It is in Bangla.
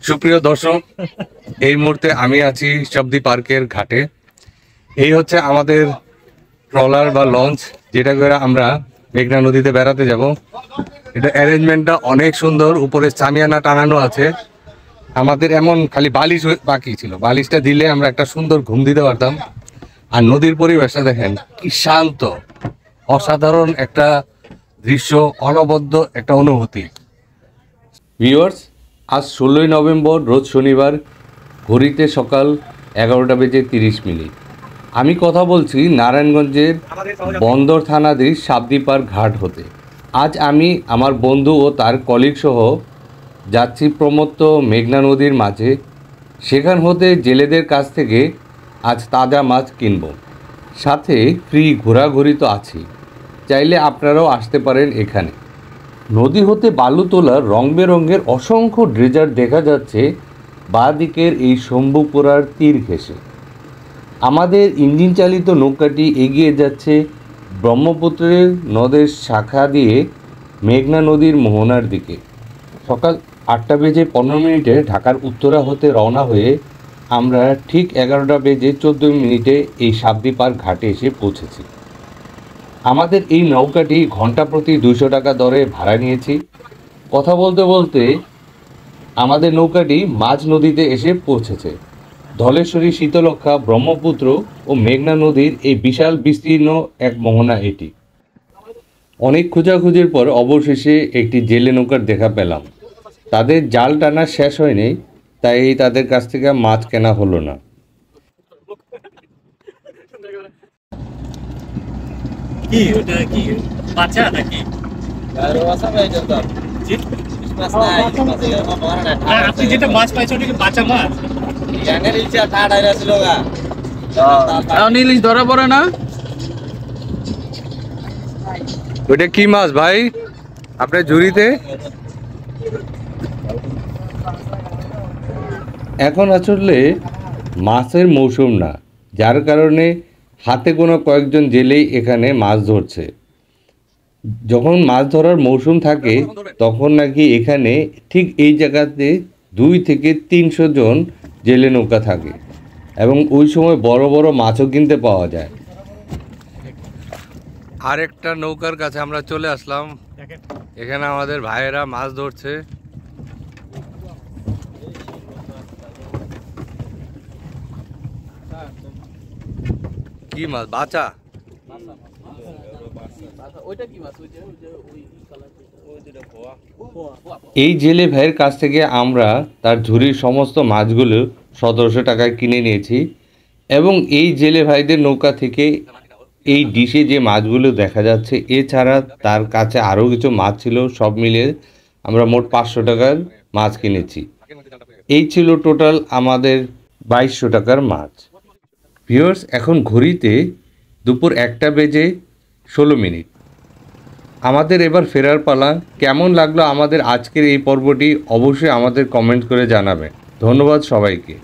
সুপ্রিয় দর্শক, এই মুহূর্তে আমি আছি শবদি পার্কের ঘাটে। এই হচ্ছে আমাদের ট্রলার বা লঞ্চ, যেটা করে আমরা মেঘনা নদীতে বেড়াতে যাব। এটা অ্যারেঞ্জমেন্টটা অনেক সুন্দর, উপরে চামিয়ানা টানানো আছে। আমাদের এমন খালি বালিশ বাকি ছিল, বালিশটা দিলে আমরা একটা সুন্দর ঘুম দিতে পারতাম। আর নদীর পরিবেশটা দেখেন কি শান্ত, অসাধারণ একটা দৃশ্য, অনবদ্য একটা অনুভূতি। ভিউয়ার্স, আজ 16ই নভেম্বর, রোজ শনিবার, ঘড়িতে সকাল 11:30। আমি কথা বলছি নারায়ণগঞ্জের বন্দর থানাধীন শবদি পার্ক ঘাট হতে। আজ আমি আমার বন্ধু ও তার কলিগ সহ যাচ্ছি প্রমত্ত মেঘনা নদীর মাঝে। সেখান হতে জেলেদের কাছ থেকে আজ তাজা মাছ কিনব, সাথে ফ্রি ঘোরাঘুরি তো আছেই। চাইলে আপনারাও আসতে পারেন এখানে। নদী হতে বালু তোলার রং বেরঙের অসংখ্য ড্রেজার দেখা যাচ্ছে বাঁ দিকের এই শম্ভুপুরার তীর ঘেঁষে। আমাদের ইঞ্জিন চালিত নৌকাটি এগিয়ে যাচ্ছে ব্রহ্মপুত্রের নদের শাখা দিয়ে মেঘনা নদীর মোহনার দিকে। সকাল 8:15 ঢাকার উত্তরা হতে রওনা হয়ে আমরা ঠিক 11:14 এই শবদি পার্ক ঘাটে এসে পৌঁছেছি। আমাদের এই নৌকাটি ঘন্টা প্রতি 200 টাকা দরে ভাড়া নিয়েছি। কথা বলতে বলতে আমাদের নৌকাটি মাঝ নদীতে এসে পৌঁছেছে। ধলেশ্বরী, শীতলক্ষা, ব্রহ্মপুত্র ও মেঘনা নদীর এই বিশাল বিস্তীর্ণ এক মোহনা এটি। অনেক খোঁজাখুঁজির পর অবশেষে একটি জেলে নৌকার দেখা পেলাম। তাদের জাল টানা শেষ হয়নি, তাই তাদের কাছ থেকে মাছ কেনা হলো না। কি ওটা কি বাচ্চা নাকি? আপনি যেটা মাছ পাইছেন ওটা কি বাচ্চা মাছ? ইলিশ ধরা পড়ে না। ওইটা কি মাছ ভাই আপনার ঝুড়িতে? এখন আসলে মাছের মৌসুম না, যার কারণে হাতে গোনা কয়েকজন জেলেই এখানে মাছ ধরছে। যখন মাছ ধরার মৌসুম থাকে তখন নাকি এখানে ঠিক এই জায়গাতে 2 থেকে 300 জন জেলে নৌকা থাকে এবং ওই সময় বড় বড় মাছও কিনতে পাওয়া যায়। আরেকটা নৌকার কাছে আমরা চলে আসলাম। এখানে আমাদের ভাইয়েরা মাছ ধরছে। কি মাছ? বাচা। এই জেলে ভাইয়ের কাছ থেকে আমরা তার ঝুড়ির সমস্ত মাছগুলো 1700 টাকায় কিনে নিয়েছি এবং এই জেলে ভাইদের নৌকা থেকে এই ডিশে যে মাছগুলো দেখা যাচ্ছে, এছাড়া তার কাছে আরও কিছু মাছ ছিল। সব মিলিয়ে আমরা মোট 500 টাকার মাছ কিনেছি। এই ছিল টোটাল আমাদের 2200 টাকার মাছ। ভিউয়ার্স, এখন ঘড়িতে দুপুর 1:16। আমাদের এবার ফেরার পালা। কেমন লাগলো আমাদের আজকের এই পর্বটি অবশ্যই আমাদের কমেন্ট করে জানাবেন। ধন্যবাদ সবাইকে।